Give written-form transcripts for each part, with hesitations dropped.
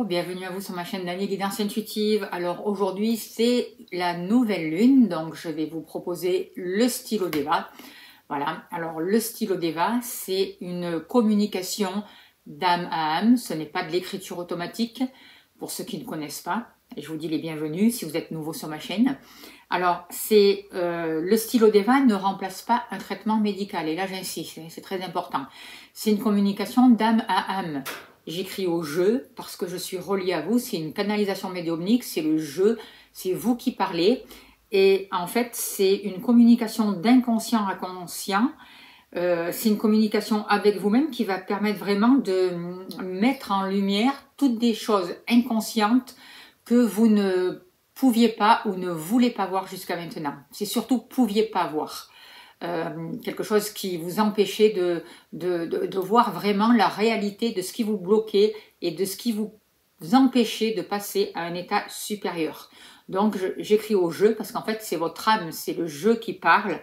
bienvenue à vous sur ma chaîne d'Annie Guidance Intuitive. Alors aujourd'hui c'est la nouvelle lune, donc je vais vous proposer le stylo Deva. Voilà, alors le stylo Deva c'est une communication d'âme à âme, ce n'est pas de l'écriture automatique pour ceux qui ne connaissent pas. Et je vous dis les bienvenus si vous êtes nouveau sur ma chaîne. Alors c'est le stylo Deva ne remplace pas un traitement médical et là j'insiste, c'est très important. C'est une communication d'âme à âme. J'écris au jeu parce que je suis reliée à vous, c'est une canalisation médiumnique, c'est le jeu, c'est vous qui parlez. Et en fait, c'est une communication d'inconscient à conscient. C'est une communication avec vous-même qui va permettre vraiment de mettre en lumière toutes des choses inconscientes que vous ne pouviez pas ou ne voulez pas voir jusqu'à maintenant. C'est surtout pouviez pas voir. Quelque chose qui vous empêchait de voir vraiment la réalité de ce qui vous bloquait et de ce qui vous empêchait de passer à un état supérieur. Donc j'écris au jeu parce qu'en fait c'est votre âme, c'est le jeu qui parle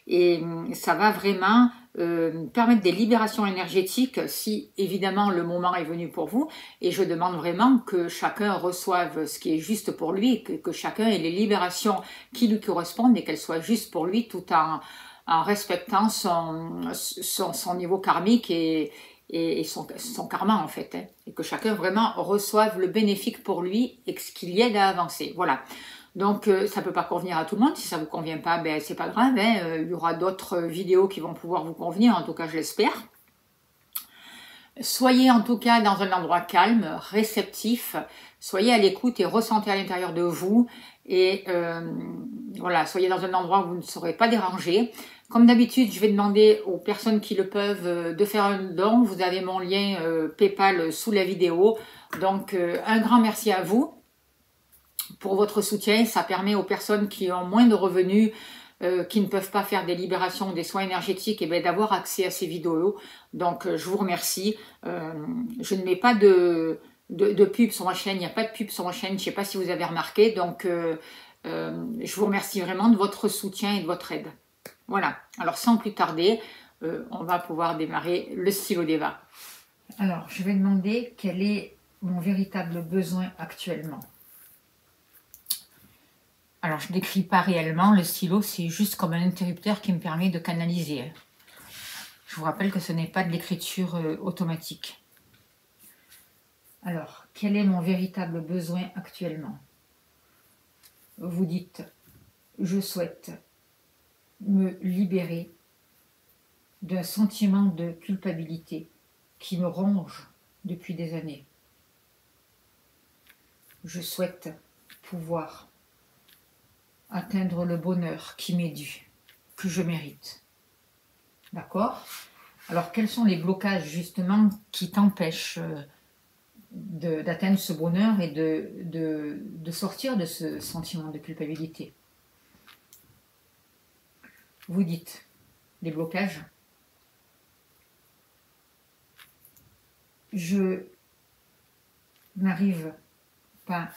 et ça va vraiment permettre des libérations énergétiques si évidemment le moment est venu pour vous, et je demande vraiment que chacun reçoive ce qui est juste pour lui, que chacun ait les libérations qui lui correspondent et qu'elles soient justes pour lui tout en respectant son niveau karmique et son karma en fait, hein, et que chacun vraiment reçoive le bénéfique pour lui et ce qu'il y aide à avancer. Voilà. Donc ça peut pas convenir à tout le monde. Si ça vous convient pas, ben c'est pas grave, hein, il y aura d'autres vidéos qui vont pouvoir vous convenir, en tout cas je l'espère. Soyez en tout cas dans un endroit calme, réceptif, soyez à l'écoute et ressentez à l'intérieur de vous, et voilà, soyez dans un endroit où vous ne serez pas dérangé. Comme d'habitude, je vais demander aux personnes qui le peuvent de faire un don. Vous avez mon lien PayPal sous la vidéo. Donc un grand merci à vous pour votre soutien. Ça permet aux personnes qui ont moins de revenus, qui ne peuvent pas faire des libérations, des soins énergétiques, et bien d'avoir accès à ces vidéos. Donc je vous remercie. Je ne mets pas de pub sur ma chaîne, il n'y a pas de pub sur ma chaîne, je ne sais pas si vous avez remarqué. Donc je vous remercie vraiment de votre soutien et de votre aide. Voilà, alors sans plus tarder, on va pouvoir démarrer le stylo Deva. Alors je vais demander quel est mon véritable besoin actuellement. Alors, je ne décris pas réellement, le stylo, c'est juste comme un interrupteur qui me permet de canaliser. Je vous rappelle que ce n'est pas de l'écriture automatique. Alors, quel est mon véritable besoin actuellement? Vous dites, je souhaite me libérer d'un sentiment de culpabilité qui me ronge depuis des années. Je souhaite pouvoir atteindre le bonheur qui m'est dû, que je mérite. D'accord? Alors, quels sont les blocages, justement, qui t'empêchent d'atteindre ce bonheur et de sortir de ce sentiment de culpabilité? Vous dites, les blocages. Je n'arrive pas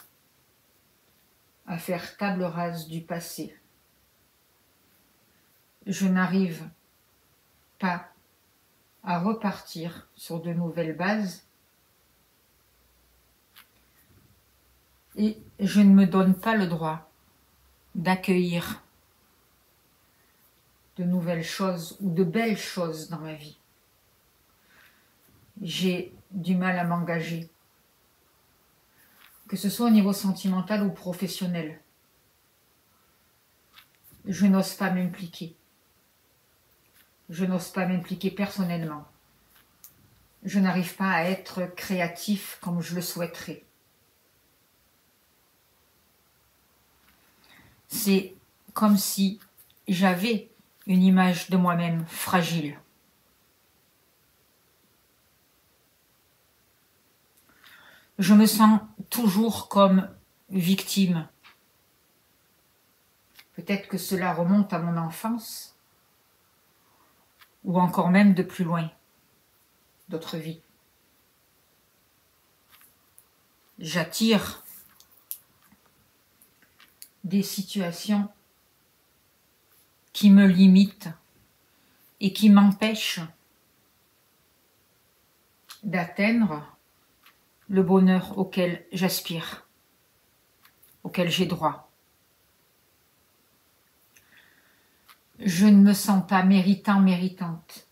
à faire table rase du passé. Je n'arrive pas à repartir sur de nouvelles bases et je ne me donne pas le droit d'accueillir de nouvelles choses ou de belles choses dans ma vie. J'ai du mal à m'engager, que ce soit au niveau sentimental ou professionnel. Je n'ose pas m'impliquer. Je n'ose pas m'impliquer personnellement. Je n'arrive pas à être créatif comme je le souhaiterais. C'est comme si j'avais une image de moi-même fragile. Je me sens toujours comme victime. Peut-être que cela remonte à mon enfance, ou encore même de plus loin, d'autres vies. J'attire des situations qui me limitent et qui m'empêchent d'atteindre le bonheur auquel j'aspire, auquel j'ai droit. Je ne me sens pas méritant, méritante.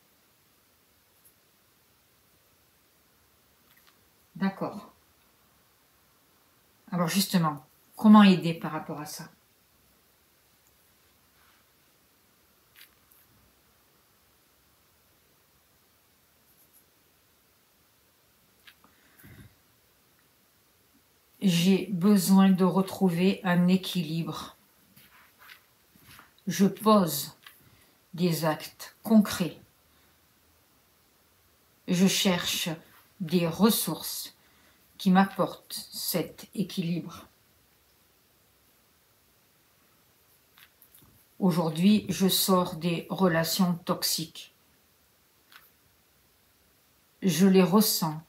D'accord. Alors justement, comment aider par rapport à ça? J'ai besoin de retrouver un équilibre. Je pose des actes concrets. Je cherche des ressources qui m'apportent cet équilibre. Aujourd'hui, je sors des relations toxiques. Je les ressens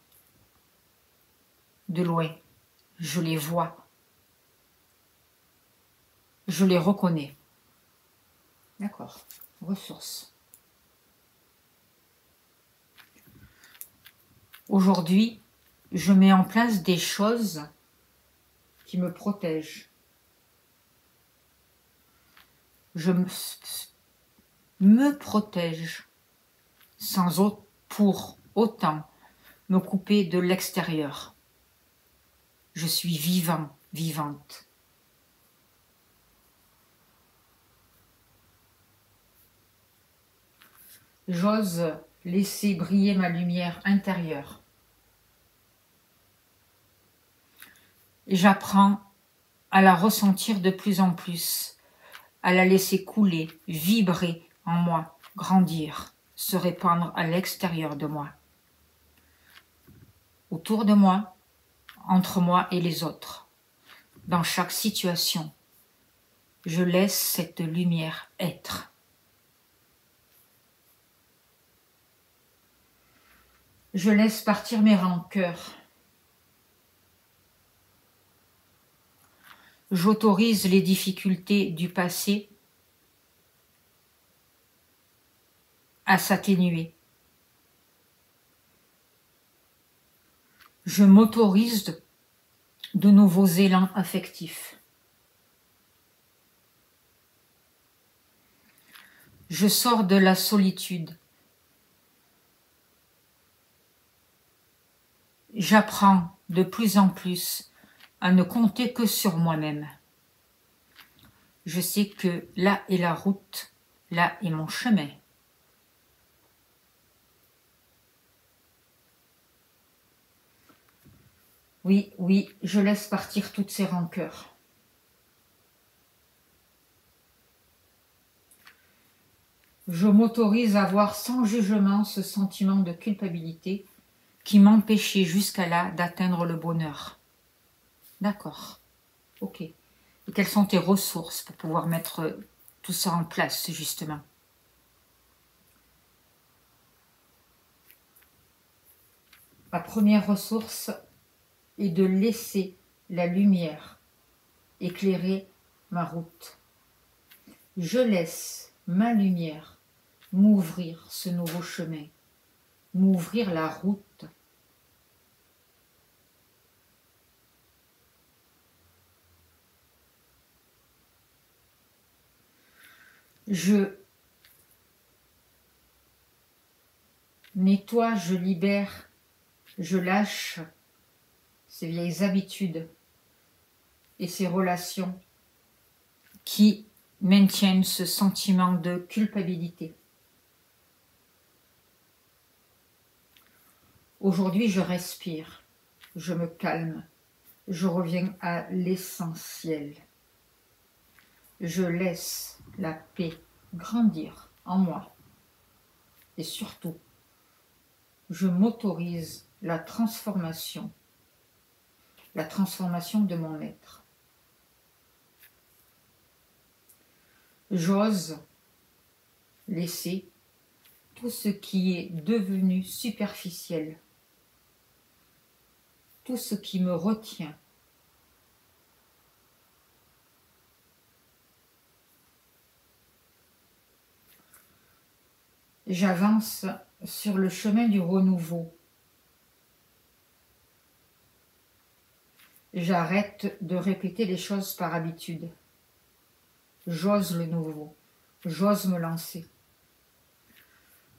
de loin. Je les vois. Je les reconnais. D'accord. Ressources. Aujourd'hui, je mets en place des choses qui me protègent. Je me protège sans pour autant me couper de l'extérieur. Je suis vivant, vivante. J'ose laisser briller ma lumière intérieure. J'apprends à la ressentir de plus en plus, à la laisser couler, vibrer en moi, grandir, se répandre à l'extérieur de moi, autour de moi, entre moi et les autres. Dans chaque situation, je laisse cette lumière être. Je laisse partir mes rancœurs. J'autorise les difficultés du passé à s'atténuer. Je m'autorise de nouveaux élans affectifs. Je sors de la solitude. J'apprends de plus en plus à ne compter que sur moi-même. Je sais que là est la route, là est mon chemin. Oui, oui, je laisse partir toutes ces rancœurs. Je m'autorise à avoir sans jugement ce sentiment de culpabilité qui m'empêchait jusqu'à là d'atteindre le bonheur. D'accord, ok. Et quelles sont tes ressources pour pouvoir mettre tout ça en place, justement? Ma première ressource est de laisser la lumière éclairer ma route. Je laisse ma lumière m'ouvrir ce nouveau chemin, m'ouvrir la route. Je nettoie, je libère, je lâche ces vieilles habitudes et ces relations qui maintiennent ce sentiment de culpabilité. Aujourd'hui, je respire, je me calme, je reviens à l'essentiel. Je laisse la paix grandir en moi. Et surtout, je m'autorise la transformation de mon être. J'ose laisser tout ce qui est devenu superficiel, tout ce qui me retient. J'avance sur le chemin du renouveau. J'arrête de répéter les choses par habitude. J'ose le nouveau. J'ose me lancer.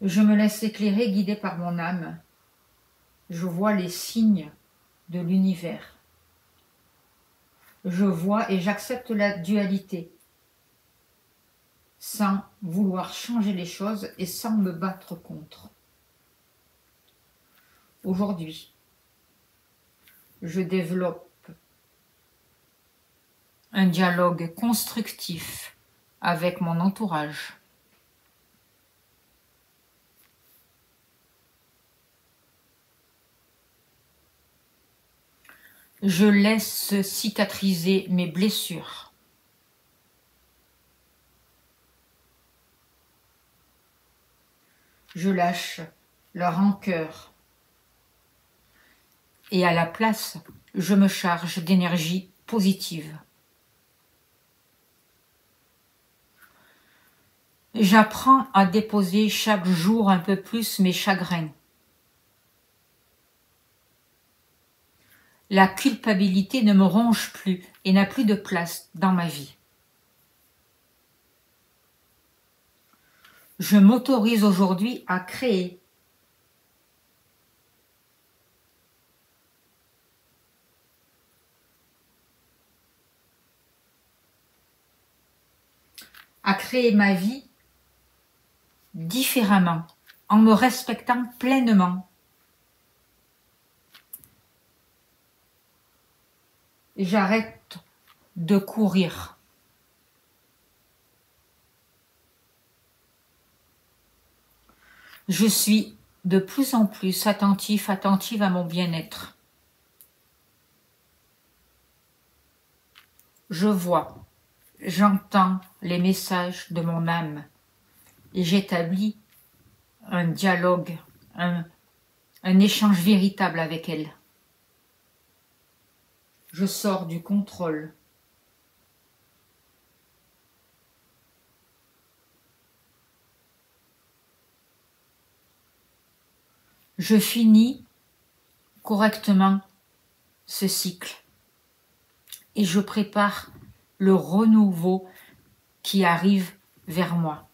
Je me laisse éclairer, guidée par mon âme. Je vois les signes de l'univers. Je vois et j'accepte la dualité, sans vouloir changer les choses et sans me battre contre. Aujourd'hui, je développe un dialogue constructif avec mon entourage. Je laisse cicatriser mes blessures. Je lâche la rancœur. Et à la place, je me charge d'énergie positive. J'apprends à déposer chaque jour un peu plus mes chagrins. La culpabilité ne me ronge plus et n'a plus de place dans ma vie. Je m'autorise aujourd'hui à créer. À créer ma vie différemment, en me respectant pleinement. J'arrête de courir. Je suis de plus en plus attentive à mon bien-être. Je vois, j'entends les messages de mon âme et j'établis un dialogue, un échange véritable avec elle. Je sors du contrôle. Je finis correctement ce cycle et je prépare le renouveau qui arrive vers moi.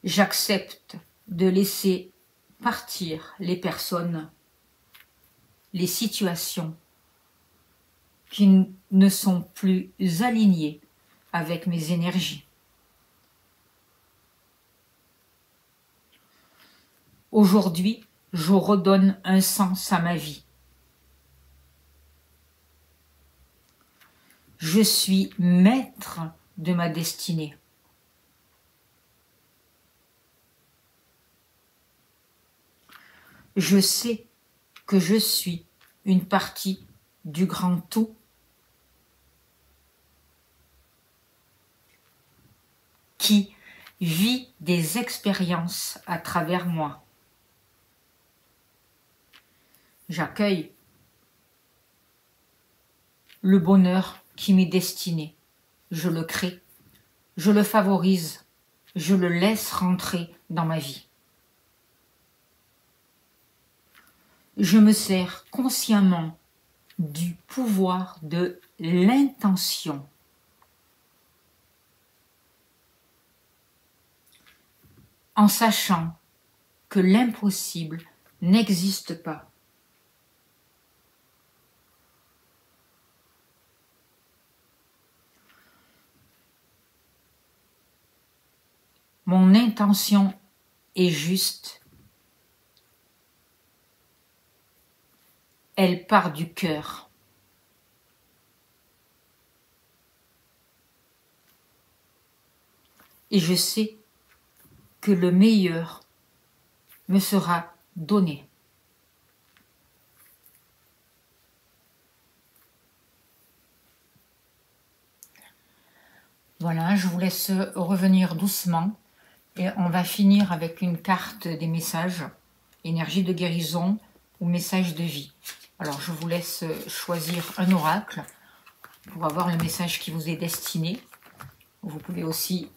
J'accepte de laisser partir les personnes, les situations qui ne sont plus alignées avec mes énergies. Aujourd'hui, je redonne un sens à ma vie. Je suis maître de ma destinée. Je sais que je suis une partie du grand tout qui vit des expériences à travers moi. J'accueille le bonheur qui m'est destiné. Je le crée, je le favorise, je le laisse rentrer dans ma vie. Je me sers consciemment du pouvoir de l'intention. En sachant que l'impossible n'existe pas. Mon intention est juste. Elle part du cœur. Et je sais que le meilleur me sera donné. Voilà, je vous laisse revenir doucement et on va finir avec une carte des messages, énergie de guérison ou message de vie. Alors je vous laisse choisir un oracle pour avoir le message qui vous est destiné. Vous pouvez aussi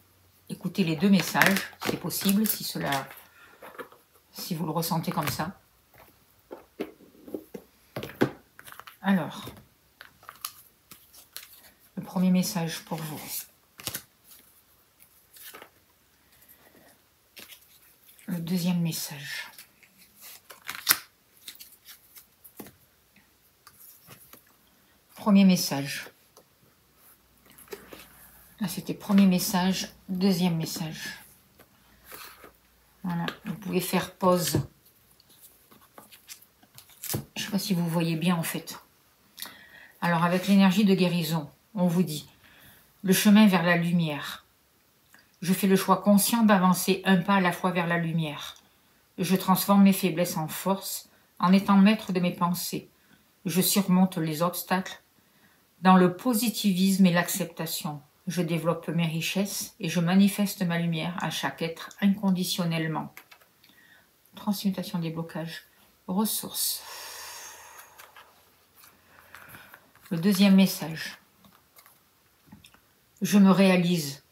écouter les deux messages, c'est possible si cela si vous le ressentez comme ça. Alors, le premier message pour vous. Le deuxième message. Premier message. Là, c'était premier message, deuxième message. Voilà, vous pouvez faire pause. Je ne sais pas si vous voyez bien en fait. Alors, avec l'énergie de guérison, on vous dit le chemin vers la lumière. Je fais le choix conscient d'avancer un pas à la fois vers la lumière. Je transforme mes faiblesses en force en étant maître de mes pensées. Je surmonte les obstacles dans le positivisme et l'acceptation. Je développe mes richesses et je manifeste ma lumière à chaque être inconditionnellement. Transmutation des blocages. Ressources. Le deuxième message. Je me réalise.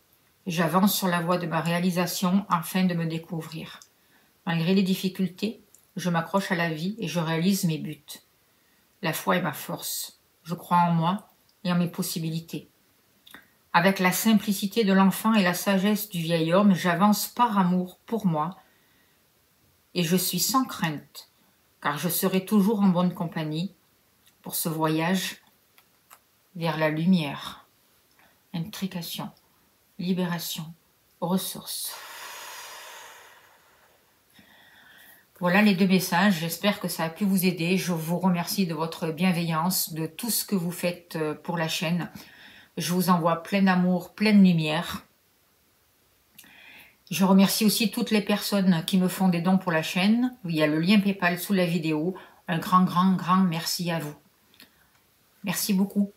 J'avance sur la voie de ma réalisation afin de me découvrir. Malgré les difficultés, je m'accroche à la vie et je réalise mes buts. La foi est ma force. Je crois en moi et en mes possibilités. Avec la simplicité de l'enfant et la sagesse du vieil homme, j'avance par amour pour moi et je suis sans crainte, car je serai toujours en bonne compagnie pour ce voyage vers la lumière. Intrication, libération, ressources. Voilà les deux messages, j'espère que ça a pu vous aider. Je vous remercie de votre bienveillance, de tout ce que vous faites pour la chaîne. Je vous envoie plein d'amour, pleine lumière. Je remercie aussi toutes les personnes qui me font des dons pour la chaîne. Il y a le lien PayPal sous la vidéo. Un grand merci à vous. Merci beaucoup.